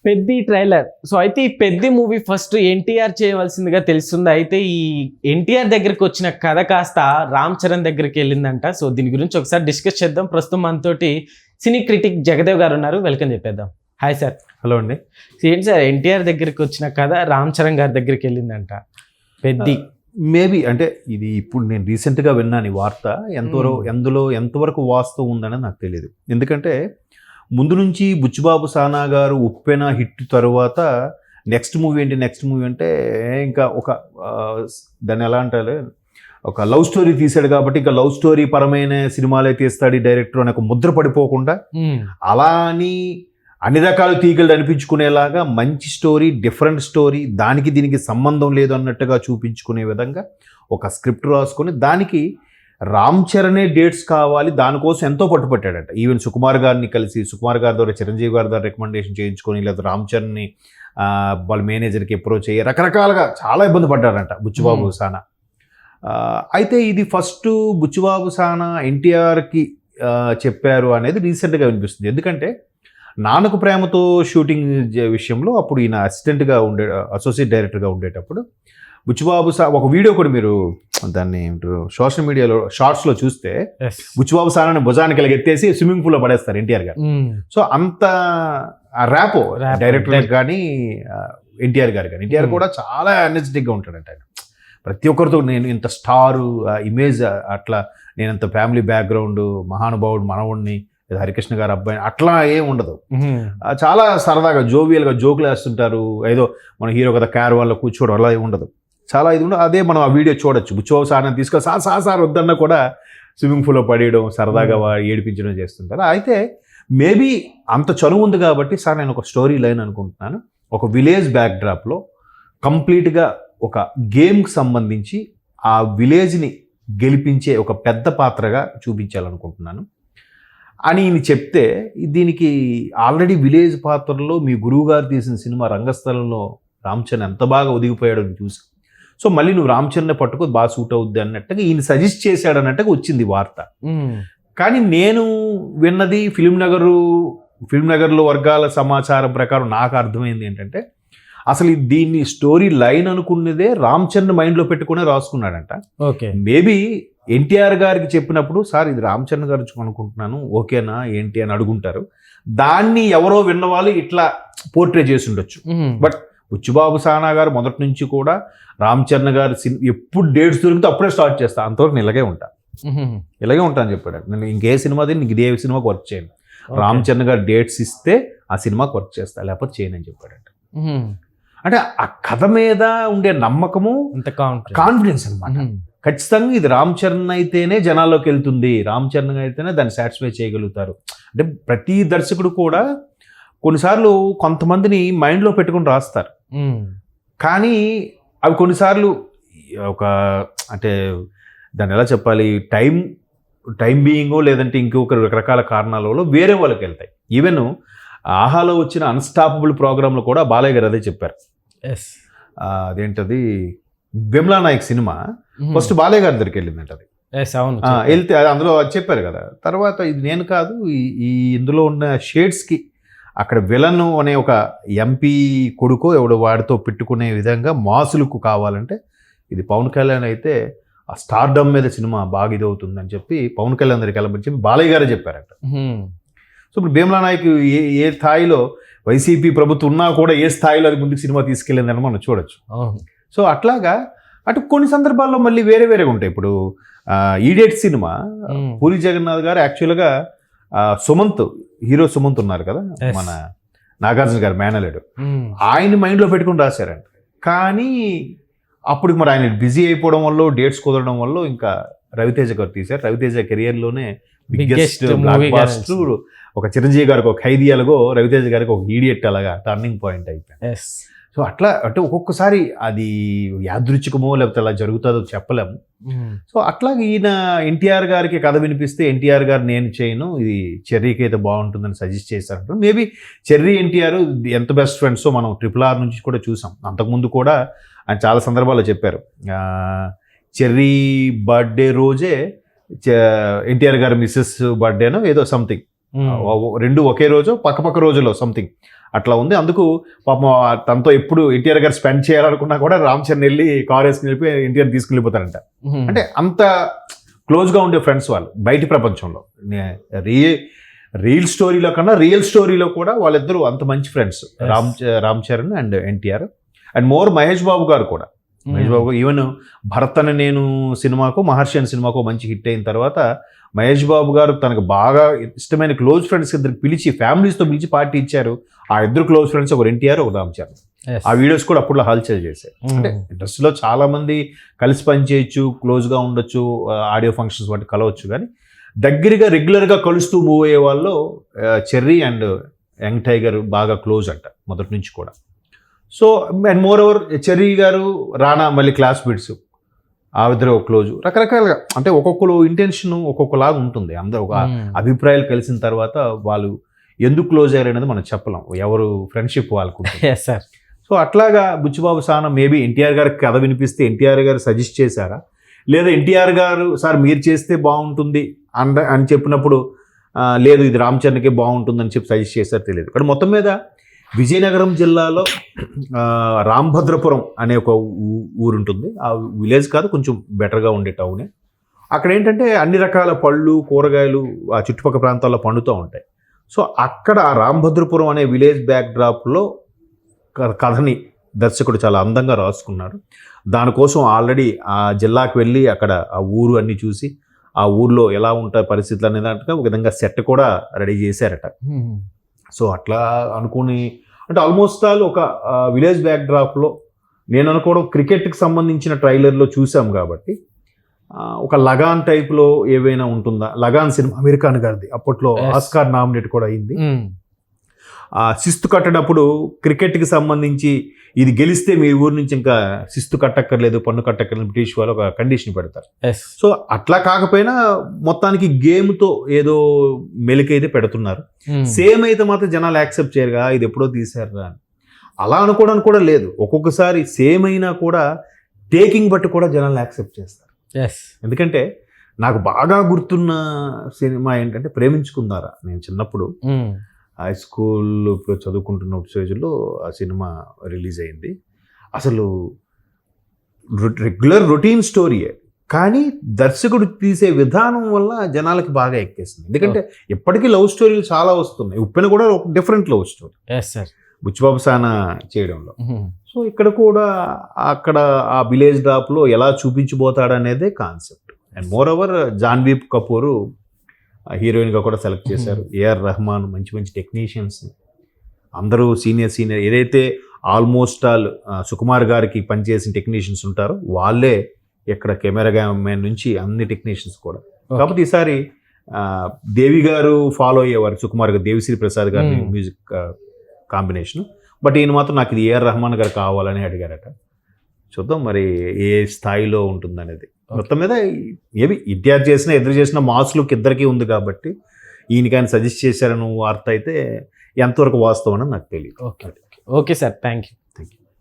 Peddi trailer. So అయితే ఈ Peddi movie first NTR చేయవలసిందిగా తెలుస్తుంది. అయితే ఈ ఎన్టీఆర్ దగ్గరికి వచ్చిన కథ కాస్త రామ్ చరణ్ దగ్గరికి వెళ్ళిందంట. సో దీని గురించి ఒకసారి డిస్కస్ చేద్దాం. ప్రస్తుతం మనతోటి సినీ క్రిటిక్ జగదేవ్ గారు ఉన్నారు. వెల్కమ్ చెప్పేద్దాం. Hi sir. హలో అండి. ఏంటి సార్, ఎన్టీఆర్ దగ్గరికి వచ్చిన కథ రామ్ చరణ్ గారి దగ్గరికి వెళ్ళిందంట పెద్ది. మేబీ అంటే ఇది ఇప్పుడు నేను రీసెంట్గా విన్నాను ఈ వార్త. ఎంతవరకు వాస్తవం ఉందనేది నాకు తెలియదు. ఎందుకంటే ముందు నుంచి బుచ్చిబాబు సానా గారు ఉప్పెన హిట్ తర్వాత నెక్స్ట్ మూవీ అంటే ఇంకా ఒక దాన్ని ఎలా అంటారు, ఒక లవ్ స్టోరీ తీశాడు కాబట్టి ఇంకా లవ్ స్టోరీ పరమైన సినిమాలే తీస్తాడు ఈ డైరెక్టర్ అని ఒక ముద్ర పడిపోకుండా అలా అని అన్ని రకాల తీగలు అనిపించుకునేలాగా మంచి స్టోరీ, డిఫరెంట్ స్టోరీ, దానికి దీనికి సంబంధం లేదు అన్నట్టుగా చూపించుకునే విధంగా ఒక స్క్రిప్ట్ రాసుకొని దానికి రామ్ చరణే డేట్స్ కావాలి, దానికోసం ఎంతో పట్టుపట్టాడట. ఈవెన్ సుకుమార్ గారిని కలిసి సుకుమార్ గారి ద్వారా చిరంజీవి గారి ద్వారా రికమెండేషన్ చేయించుకొని లేదా రామ్ చరణ్ని వాళ్ళ మేనేజర్కి అప్రోచ్ అయ్యి రకరకాలుగా చాలా ఇబ్బంది పడ్డాడంట బుచ్చిబాబు సానా. అయితే ఇది ఫస్ట్ బుచ్చిబాబు సానా ఎన్టీఆర్కి చెప్పారు అనేది రీసెంట్గా వినిపిస్తుంది. ఎందుకంటే నాన్నకు ప్రేమతో షూటింగ్ విషయంలో అప్పుడు ఈయన అసిస్టెంట్గా అసోసియేట్ డైరెక్టర్గా ఉండేటప్పుడు బుచ్చిబాబు ఒక వీడియో కూడా మీరు దాన్ని సోషల్ మీడియాలో షార్ట్స్లో చూస్తే బుచ్చిబాబు సానాని భుజానికి ఇలా ఎత్తేసి స్విమ్మింగ్ పూల్లో పడేస్తారు ఎన్టీఆర్ గారు. సో అంత ర్యాపో డైరెక్టర్ కానీ ఎన్టీఆర్ గారు కానీ. ఎన్టీఆర్ కూడా చాలా ఎనర్జెటిక్గా ఉంటాడంట ఆయన. ప్రతి ఒక్కరితో నేను ఇంత స్టారు ఇమేజ్, అట్లా నేను ఇంత ఫ్యామిలీ బ్యాక్గ్రౌండ్, మహానుభావుడు మనవుడిని, హరికృష్ణ గారు అబ్బాయి, అట్లా ఏం ఉండదు. చాలా సరదాగా జోవియల్గా జోకులు వేస్తుంటారు. ఏదో మన హీరో కదా క్యార్ వాళ్ళ కూర్చోవడం అలా ఉండదు. చాలా ఇది ఉండదు. అదే మనం ఆ వీడియో చూడొచ్చు. బుచ్చిబాబు సార్ని తీసుకొని సార్ వద్దన్నా కూడా స్విమ్మింగ్ పూల్లో పడేయడం, సరదాగా ఏడిపించడం చేస్తుంటారు. అయితే మేబీ అంత చనువు ఉంది కాబట్టి సార్ నేను ఒక స్టోరీ లైన్ అనుకుంటున్నాను. ఒక విలేజ్ బ్యాక్డ్రాప్లో కంప్లీట్గా ఒక గేమ్కి సంబంధించి ఆ విలేజ్ని గెలిపించే ఒక పెద్ద పాత్రగా చూపించాలనుకుంటున్నాను అని ఈయన చెప్తే, దీనికి ఆల్రెడీ విలేజ్ పాత్రలో మీ గురువు గారు తీసిన సినిమా రంగస్థలంలో రామ్ చరణ్ ఎంత బాగా ఒదిగిపోయాడో చూసి, సో మళ్ళీ నువ్వు రామ్ చరణ్ పట్టుకో బాగా సూట్ అవుద్ది అన్నట్టుగా ఈయన సజెస్ట్ చేశాడు అన్నట్టుగా వచ్చింది వార్త. కానీ నేను విన్నది ఫిల్మ్ నగర్లో వర్గాల సమాచారం ప్రకారం నాకు అర్థమైంది ఏంటంటే, అసలు దీన్ని స్టోరీ లైన్ అనుకున్నదే రామ్ చరణ్ మైండ్లో పెట్టుకునే రాసుకున్నాడంట. ఓకే, మేబీ ఎన్టీఆర్ గారికి చెప్పినప్పుడు సార్ ఇది రామ్ చరణ్ గారు అనుకుంటున్నాను, ఓకేనా ఏంటి అని అడుగుంటారు. దాన్ని ఎవరో విన్నవాళ్ళు ఇట్లా పోర్ట్రే చేసి ఉండొచ్చు. బట్ బుచ్చిబాబు సానా గారు మొదటి నుంచి కూడా రామ్ చరణ్ గారు ఎప్పుడు డేట్స్ దొరికితే అప్పుడే స్టార్ట్ చేస్తా, అంతవరకు నేను ఇలాగే ఉంటా అని చెప్పాడు. నేను ఇంకే సినిమా నీకు ఇదే సినిమాకి వర్క్ చేయను, రామ్ చరణ్ గారు డేట్స్ ఇస్తే ఆ సినిమాకి వర్క్ చేస్తా, లేకపోతే చేయను అని చెప్పాడంట. అంటే ఆ కథ మీద ఉండే నమ్మకము, కాన్ఫిడెన్స్ అనమాట. ఖచ్చితంగా ఇది రామ్ చరణ్ అయితేనే జనాల్లోకి వెళ్తుంది, రామ్ చరణ్ అయితేనే దాన్ని సాటిస్ఫై చేయగలుగుతారు. అంటే ప్రతి దర్శకుడు కూడా కొన్నిసార్లు కొంతమందిని మైండ్లో పెట్టుకుని రాస్తారు, కానీ అవి కొన్నిసార్లు ఒక అంటే దాన్ని ఎలా చెప్పాలి, టైం బీయింగో లేదంటే ఇంకొక రకరకాల కారణాల వల్ల వేరే వాళ్ళకి వెళ్తాయి. ఈవెన్ ఆహాలో వచ్చిన అన్స్టాపబుల్ ప్రోగ్రాంలో కూడా బాలయ్య గారు అదే చెప్పారు. అదేంటది బిమ్లా నాయక్ సినిమా ఫస్ట్ బాలయ్య గారి దగ్గరికి వెళ్ళిందంట. అది వెళ్తే అందులో చెప్పారు కదా, తర్వాత ఇది నేను కాదు, ఈ ఇందులో ఉన్న షేడ్స్కి అక్కడ విలన్ అనే ఒక ఎంపీ కొడుకో ఎవడు వాడితో పెట్టుకునే విధంగా మాసులకు కావాలంటే ఇది పవన్ కళ్యాణ్ అయితే ఆ స్టార్డమ్ మీద సినిమా బాగా ఇది అవుతుందని చెప్పి పవన్ కళ్యాణ్ దగ్గరికి వెళ్ళమని చెప్పి బాలయ్య గారే చెప్పారట. సో ఇప్పుడు భీమ్లా నాయక్ ఏ స్థాయిలో వైసీపీ ప్రభుత్వం ఉన్నా కూడా ఏ స్థాయిలో అది ముందుకు సినిమా తీసుకెళ్ళిందని మనం చూడొచ్చు. సో అట్లాగా అటు కొన్ని సందర్భాల్లో మళ్ళీ వేరేగా ఉంటాయి. ఇప్పుడు ఈడేట్ సినిమా పూరి జగన్నాథ్ గారు యాక్చువల్గా హీరో సుమంత్ ఉన్నారు కదా, మన నాగార్జున గారు మేనలేడు, ఆయన మైండ్లో పెట్టుకుని రాశారంట. కానీ అప్పుడు మరి ఆయన బిజీ అయిపోవడం వల్ల, డేట్స్ కుదరడం వల్ల ఇంకా రవితేజ గారు తీశారు. Raviteja కెరియర్లోనే biggest black buster. ఒక చిరంజీవి గారికి ఒక ఖైదీయాలగో రవితేజ గారికి ఒక ఈడియట్ అలాగా టర్నింగ్ పాయింట్ అయిపోయింది. సో అట్లా అంటే ఒక్కొక్కసారి అది యాదృచ్ఛికమో లేకపోతే అలా జరుగుతుందో చెప్పలేము. సో అట్లాగే ఈయన ఎన్టీఆర్ గారికి కథ వినిపిస్తే ఎన్టీఆర్ గారు నేను చేయను, ఇది చెర్రీకి అయితే బాగుంటుందని సజెస్ట్ చేశారంట. మేబీ చెర్రీ ఎన్టీఆర్ ఎంత బెస్ట్ ఫ్రెండ్సో మనం RRR నుంచి కూడా చూసాం. అంతకుముందు కూడా ఆయన చాలా సందర్భాల్లో చెప్పారు, చెర్రీ బర్త్డే రోజే ఎన్టీఆర్ గారి మిస్సెస్ బర్త్డేనో ఏదో సంథింగ్, రెండు ఒకే రోజు పక్కపక్క రోజులో సంథింగ్ అట్లా ఉంది. అందుకు పాపం తనతో ఎప్పుడు ఎన్టీఆర్ గారు స్పెండ్ చేయాలనుకున్నా కూడా రామ్ చరణ్ వెళ్ళి కార్ వేసుకుని వెళ్ళిపోయి ఎన్టీఆర్ తీసుకుని వెళ్ళిపోతారంట. అంటే అంత క్లోజ్గా ఉండే ఫ్రెండ్స్ వాళ్ళు బయటి ప్రపంచంలో. రియల్ స్టోరీలో కన్నా రియల్ స్టోరీలో కూడా వాళ్ళిద్దరూ అంత మంచి friends, Ram Charan and NTR. And more Mahesh Babu గారు కూడా. మహేష్ బాబు ఈవెన్ భరత్ అనే నేను సినిమాకు, మహర్షి అనే సినిమాకు మంచి హిట్ అయిన తర్వాత మహేష్ బాబు గారు తనకు బాగా ఇష్టమైన క్లోజ్ ఫ్రెండ్స్ ఇద్దరు పిలిచి, ఫ్యామిలీస్తో పిలిచి పార్టీ ఇచ్చారు. ఆ ఇద్దరు క్లోజ్ ఫ్రెండ్స్ ఒకరు ఎన్టీఆర్, ఒక రామ్ చరణ్. ఆ వీడియోస్ కూడా అప్పుడు హల్చల్ చేశారు. అంటే ఇండస్ట్రీలో చాలా మంది కలిసి పనిచేయచ్చు, క్లోజ్గా ఉండొచ్చు, ఆడియో ఫంక్షన్స్ వాటి కలవచ్చు, కానీ దగ్గరగా రెగ్యులర్గా కలుస్తూ మూవ్ అయ్యే వాళ్ళు చెర్రీ అండ్ యంగ్ టైగర్ బాగా క్లోజ్ అంట మొదటి నుంచి కూడా. So and more over cherry గారు రానా మళ్ళీ క్లాస్మేట్స్, ఆ ఇద్దరు క్లోజ్. రకరకాలుగా అంటే ఒక్కొక్కరు ఇంటెన్షన్ ఒక్కొక్కలాగా ఉంటుంది. అందరూ ఒక అభిప్రాయాలు కలిసిన తర్వాత వాళ్ళు ఎందుకు క్లోజ్ అయ్యారు అనేది మనం చెప్పలేం, ఎవరు ఫ్రెండ్షిప్ వాళ్ళకు. సో అట్లాగా బుచ్చిబాబు సానా మేబీ ఎన్టీఆర్ గారికి కథ వినిపిస్తే ఎన్టీఆర్ గారు సజెస్ట్ చేశారా, లేదా ఎన్టీఆర్ గారు సార్ మీరు చేస్తే బాగుంటుంది అని చెప్పినప్పుడు లేదు ఇది రామ్ చరణ్కే బాగుంటుందని చెప్పి సజెస్ట్ చేశారు తెలియదు. కానీ మొత్తం మీద విజయనగరం జిల్లాలో రాంభద్రపురం అనే ఒక ఊరు ఉంటుంది. ఆ విలేజ్ కాదు, కొంచెం బెటర్గా ఉండే టౌనే. అక్కడ ఏంటంటే అన్ని రకాల పళ్ళు, కూరగాయలు ఆ చుట్టుపక్కల ప్రాంతాల్లో పండుతూ ఉంటాయి. సో అక్కడ ఆ రాంభద్రపురం అనే విలేజ్ బ్యాక్డ్రాప్లో కథని దర్శకుడు చాలా అందంగా రాసుకున్నాడు. దానికోసం ఆల్రెడీ ఆ జిల్లాకు వెళ్ళి అక్కడ ఆ ఊరు అన్నీ చూసి ఆ ఊర్లో ఎలా ఉంటాయి పరిస్థితులు అనే దాంట్లో ఒక విధంగా సెట్ కూడా రెడీ చేశారట. సో అట్లా అనుకుని అంటే ఆల్మోస్ట్ ఆల్ ఒక విలేజ్ బ్యాక్డ్రాప్లో నేను అనుకోవడం క్రికెట్కి సంబంధించిన ట్రైలర్లో చూసాం కాబట్టి ఒక లగాన్ టైప్లో ఏవైనా ఉంటుందా. లగాన్ సినిమా అమీర్ ఖాన్ గారిది, అప్పట్లో ఆస్కార్ నామినేట్ కూడా అయింది. శిస్తు కట్టడప్పుడు క్రికెట్కి సంబంధించి ఇది గెలిస్తే మీ ఊరు నుంచి ఇంకా శిస్తు కట్టక్కర్లేదు, పన్ను కట్టక్కర్లేదు, బ్రిటిష్ వాళ్ళు ఒక కండిషన్ పెడతారు. సో అట్లా కాకపోయినా మొత్తానికి గేమ్తో ఏదో మెలికైతే పెడుతున్నారు. సేమ్ అయితే మాత్రం జనాలు యాక్సెప్ట్ చేయరుగా, ఇది ఎప్పుడో తీసారా అని. అలా అనుకోవడానికి కూడా లేదు. ఒక్కొక్కసారి సేమ్ అయినా కూడా టేకింగ్ బట్టి కూడా జనాలు యాక్సెప్ట్ చేస్తారు. ఎందుకంటే నాకు బాగా గుర్తున్న సినిమా ఏంటంటే ప్రేమించుకుందారా. నేను చిన్నప్పుడు హై స్కూల్ చదువుకుంటున్న స్టేజ్లో ఆ సినిమా రిలీజ్ అయింది. అసలు రెగ్యులర్ రొటీన్ స్టోరీయే, కానీ దర్శకుడు తీసే విధానం వల్ల జనాలకి బాగా ఎక్కేసింది. ఎందుకంటే ఎప్పటికీ లవ్ స్టోరీలు చాలా వస్తున్నాయి. ఉప్పెన కూడా ఒక డిఫరెంట్ లవ్ స్టోరీ బుచ్చిబాబు సానా చేయడంలో. సో ఇక్కడ కూడా అక్కడ ఆ విలేజ్ డ్రాప్లో ఎలా చూపించబోతాడనేదే concept. And more over Janhvi Kapoor హీరోయిన్గా కూడా సెలెక్ట్ చేశారు. ఏఆర్ రెహమాన్, మంచి మంచి టెక్నీషియన్స్ అందరూ సీనియర్ ఏదైతే ఆల్మోస్ట్ ఆల్ సుకుమార్ గారికి పనిచేసిన టెక్నీషియన్స్ ఉంటారో వాళ్ళే ఇక్కడ కెమెరా మ్యాన్ నుంచి అన్ని టెక్నీషియన్స్ కూడా. కాబట్టి ఈసారి దేవి గారు ఫాలో అయ్యేవారు సుకుమార్ గారు, దేవిశ్రీ ప్రసాద్ గారిని మ్యూజిక్ కాంబినేషన్. బట్ ఈయన మాత్రం నాకు ఇది ఏఆర్ రెహమాన్ గారు కావాలని అడిగారట. చూద్దాం మరి ఏ స్థాయిలో ఉంటుందనేది. మొత్తం మీద ఏవి ఎన్టీఆర్ చేసినా ఎదురు చేసిన మాస్ లుక్ ఇద్దరికీ ఉంది కాబట్టి ఈయనకైనా సజెస్ట్ చేశారని వార్త అయితే ఎంతవరకు వాస్తవం అని నాకు తెలియదు. Okay sir, thank you.